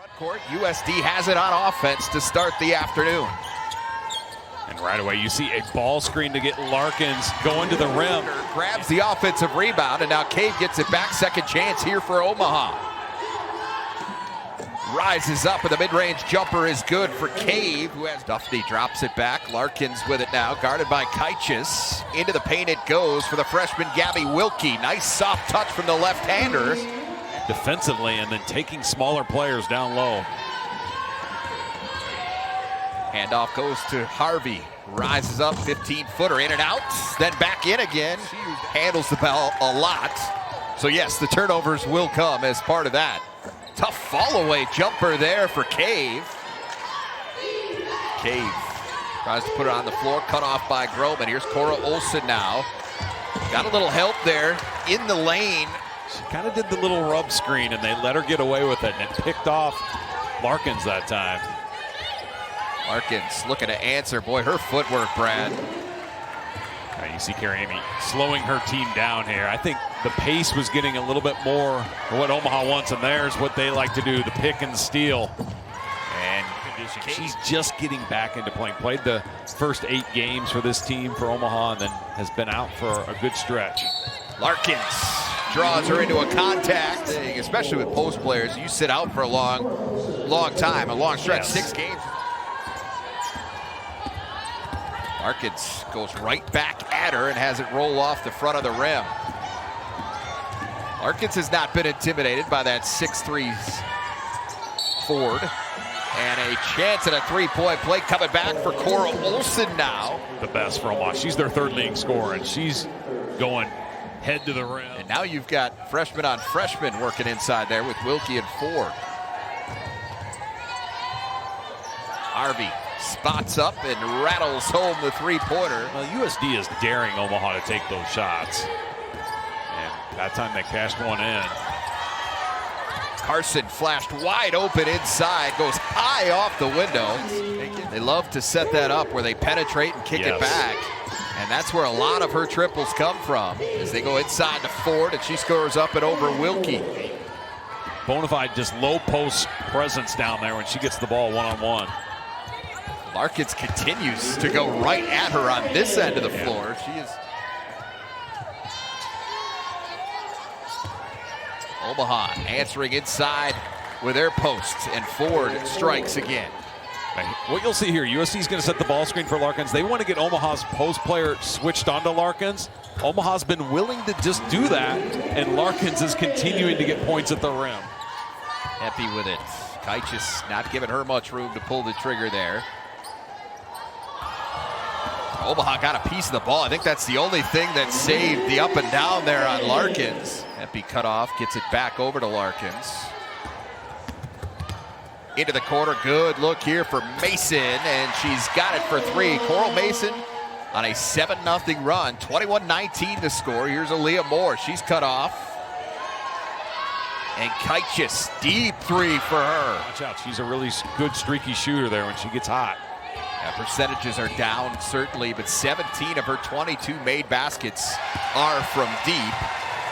Front court, USD has it on offense to start the afternoon. And right away you see a ball screen to get Larkins going to the rim. Grabs the offensive rebound, and now Cave gets it back. Second chance here for Omaha. Rises up, and the mid-range jumper is good for Cave, who has Duffy drops it back. Larkins with it now, guarded by Kaichis. Into the paint it goes for the freshman Gabby Wilkie. Nice soft touch from the left-hander. Defensively, and then taking smaller players down low. Handoff goes to Harvey. Rises up, 15-footer in and out, then back in again. Handles the ball a lot. So yes, the turnovers will come as part of that. Tough fall-away jumper there for Cave. Cave tries to put it on the floor, cut off by Groman. Here's Cora Olsen now. Got a little help there in the lane. She kind of did the little rub screen, and they let her get away with it, and it picked off Larkins that time. Larkins looking to answer. Boy, her footwork, Brad. You see Carrie Amy slowing her team down here. I think the pace was getting a little bit more for what Omaha wants, and there's what they like to do, the pick and steal. And she's just getting back into playing. Played the first 8 games for this team for Omaha, and then has been out for a good stretch. Larkins draws her into a contact, especially with post players. You sit out for a long time, a long stretch, yes. 6 games. Larkins goes right back at her and has it roll off the front of the rim. Larkins has not been intimidated by that 6'3" Ford. And a chance at a three-point play coming back for Cora Olsen now. The best for Omaha. She's their third leading scorer, and she's going head to the rim. And now you've got freshman on freshman working inside there with Wilkie and Ford. Harvey spots up and rattles home the three-pointer. Well, USD is daring Omaha to take those shots. And that time they cashed one in. Carson flashed wide open inside, goes high off the window. They love to set that up where they penetrate and kick it back. And that's where a lot of her triples come from, as they go inside to Ford, and she scores up and over Wilkie. Bonafide just low post presence down there when she gets the ball one-on-one. Larkins continues to go right at her on this end of the floor. She is. Omaha answering inside with their posts, and Ford strikes again. What you'll see here, USC is going to set the ball screen for Larkins. They want to get Omaha's post player switched onto Larkins. Omaha's been willing to just do that, and Larkins is continuing to get points at the rim. Happy with it. Kaichis not giving her much room to pull the trigger there. Omaha got a piece of the ball. I think that's the only thing that saved the up and down there on Larkins. Epi cut off, gets it back over to Larkins. Into the corner, good look here for Mason, and she's got it for 3. Coral Mason on a 7-0 run, 21-19 to score. Here's Aaliyah Moore, she's cut off. And Kaichis, deep 3 for her. Watch out, she's a really good streaky shooter there when she gets hot. Percentages are down, certainly, but 17 of her 22 made baskets are from deep.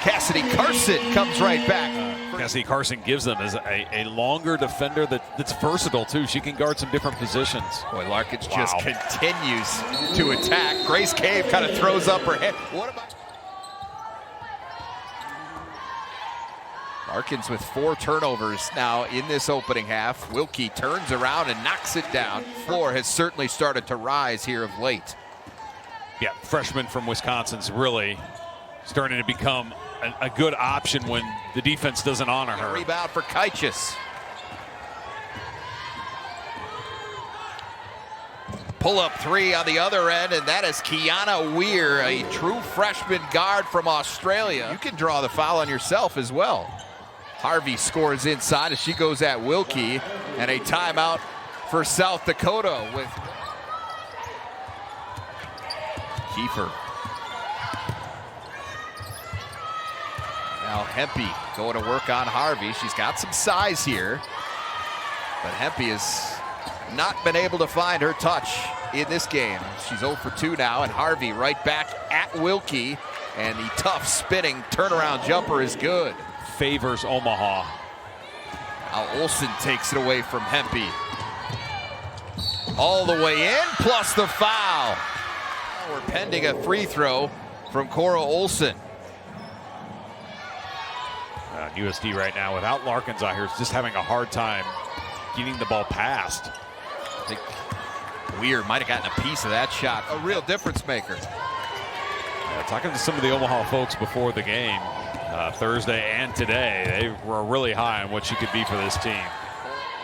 Cassidy Carson comes right back. Cassidy Carson gives them as a longer defender that's versatile, too. She can guard some different positions. Boy, Larkins just continues to attack. Grace Cave kind of throws up her head. What about Larkins with 4 turnovers now in this opening half. Wilkie turns around and knocks it down. Floor has certainly started to rise here of late. Yeah, freshman from Wisconsin's really starting to become a good option when the defense doesn't honor her. Rebound for Kaichis. Pull-up 3 on the other end, and that is Kiana Weir, a true freshman guard from Australia. You can draw the foul on yourself as well. Harvey scores inside as she goes at Wilkie, and a timeout for South Dakota with Kiefer. Now Hempy going to work on Harvey. She's got some size here, but Hempy has not been able to find her touch in this game. She's 0 for 2 now, and Harvey right back at Wilkie, and the tough spinning turnaround jumper is good. Favors Omaha. Now Olsen takes it away from Hempy. All the way in, plus the foul. We're pending a free throw from Cora Olsen. USD right now, without Larkins out here, is just having a hard time getting the ball passed. I think Weir might have gotten a piece of that shot. A real difference maker. Yeah, talking to some of the Omaha folks before the game, Thursday and today, they were really high on what she could be for this team.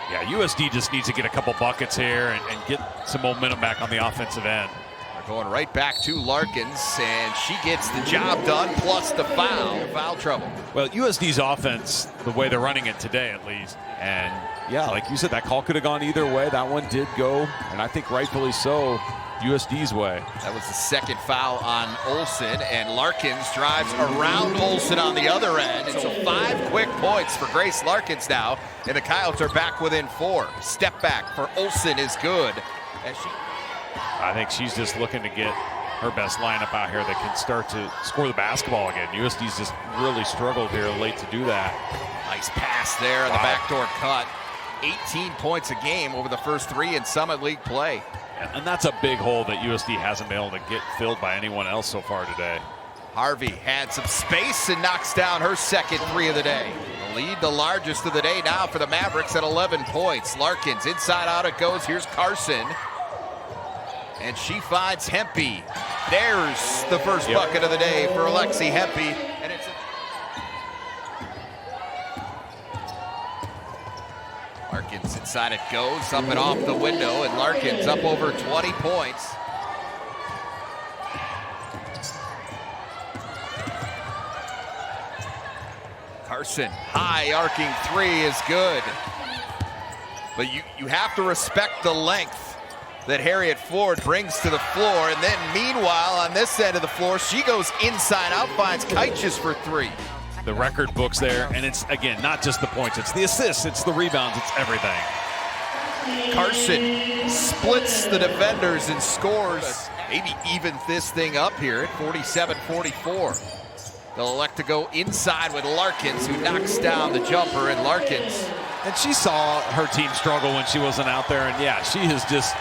Yeah, USD just needs to get a couple buckets here and get some momentum back on the offensive end. They're going right back to Larkins, and she gets the job done, plus the foul. Foul trouble. Well, USD's offense, the way they're running it today at least, and yeah, like you said, that call could have gone either way. That one did go, and I think rightfully so, USD's way. That was the second foul on Olsen, and Larkins drives around Olsen on the other end. And so 5 quick points for Grace Larkins now, and the Coyotes are back within 4. Step back for Olsen is good. I think she's just looking to get her best lineup out here that can start to score the basketball again. USD's just really struggled here late to do that. Nice pass there on the backdoor cut. 18 points a game over the first 3 in Summit League play. And that's a big hole that USD hasn't been able to get filled by anyone else so far today. Harvey had some space and knocks down her second 3 of the day. The lead, the largest of the day now for the Mavericks at 11 points. Larkins, inside out it goes. Here's Carson. And she finds Hempy. There's the first bucket of the day for Alexi Hempy. And it's Larkins inside it goes, up and off the window, and Larkins up over 20 points. Carson, high arcing 3 is good. But you have to respect the length that Harriet Ford brings to the floor, and then meanwhile on this end of the floor, she goes inside out, finds Kaiches for 3. The record books there, and it's, again, not just the points, it's the assists, it's the rebounds, it's everything. Carson splits the defenders and scores. Maybe evens this thing up here at 47-44. They'll elect to go inside with Larkins, who knocks down the jumper, and Larkins. And she saw her team struggle when she wasn't out there, and yeah, she has just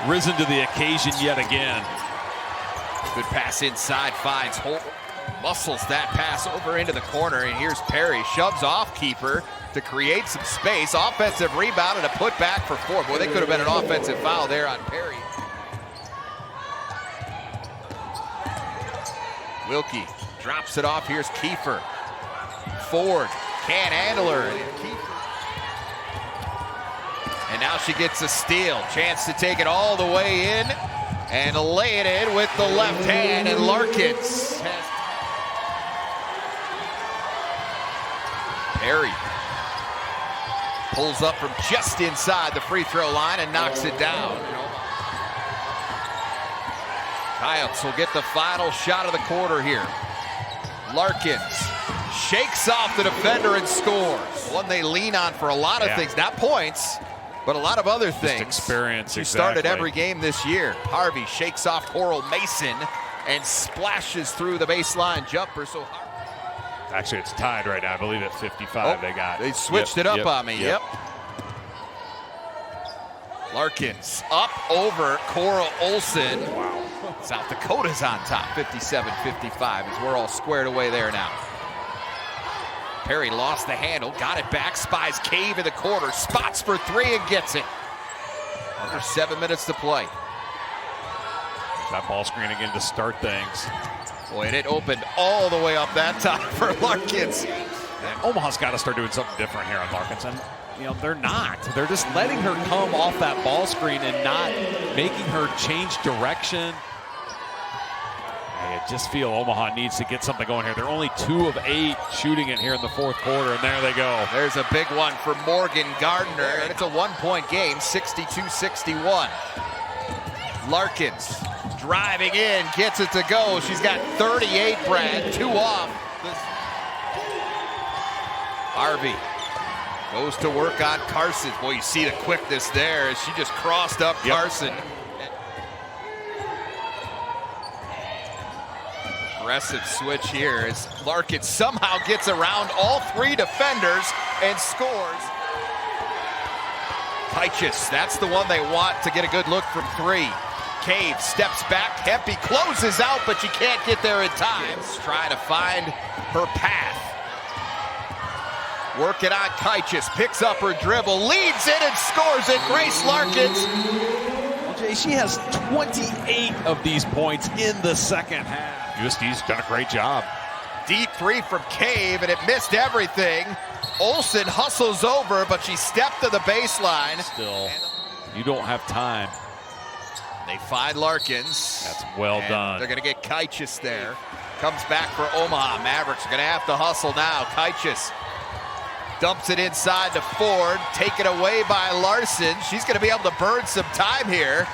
risen to the occasion yet again. Good pass inside, finds Holt. Muscles that pass over into the corner, and here's Perry. Shoves off keeper to create some space. Offensive rebound and a putback for 4. Boy, they could have been an offensive foul there on Perry. Wilkie drops it off. Here's Kiefer. Ford can't handle her. And now she gets a steal. Chance to take it all the way in and lay it in with the left hand, and Larkins has Perry pulls up from just inside the free throw line and knocks it down. Coyotes will get the final shot of the quarter here. Larkins shakes off the defender and scores. One they lean on for a lot of things, not points, but a lot of other things. Just experience, she started every game this year. Harvey shakes off Coral Mason and splashes through the baseline jumper. So actually, it's tied right now. I believe at 55 they got. They switched it up on me. Yep. Larkins up over Cora Olsen. Wow. South Dakota's on top, 57-55, as we're all squared away there now. Perry lost the handle, got it back, spies Cave in the corner, spots for 3 and gets it. Under 7 minutes to play. That ball screen again to start things. Boy, and it opened all the way up that top for Larkins. And Omaha's got to start doing something different here on Larkins. And, you know, they're not. They're just letting her come off that ball screen and not making her change direction. I just feel Omaha needs to get something going here. They're only 2 of 8 shooting it here in the 4th quarter, and there they go. There's a big one for Morgan Gardner, and it's a 1-point game, 62-61. Larkins driving in, gets it to go. She's got 38, Brad, 2 off. Harvey goes to work on Carson. Boy, you see the quickness there as she just crossed up Carson. Aggressive switch here as Larkins somehow gets around all 3 defenders and scores. Kaichis, that's the one they want to get a good look from three. Cave steps back, Hempy closes out, but she can't get there in time. Trying to find her path. Working on Kaichis, picks up her dribble, leads it and scores it. Grace Larkins. Jay, she has 28 of these points in the second half. USD's done a great job. Deep three from Cave, and it missed everything. Olsen hustles over, but she stepped to the baseline. Still, you don't have time. They find Larkins. That's well done. They're going to get Kaichis there. Comes back for Omaha. Mavericks are going to have to hustle now. Kaichis dumps it inside to Ford. Taken away by Larson. She's going to be able to burn some time here.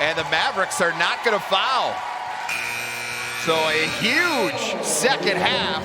And the Mavericks are not going to foul. So a huge second half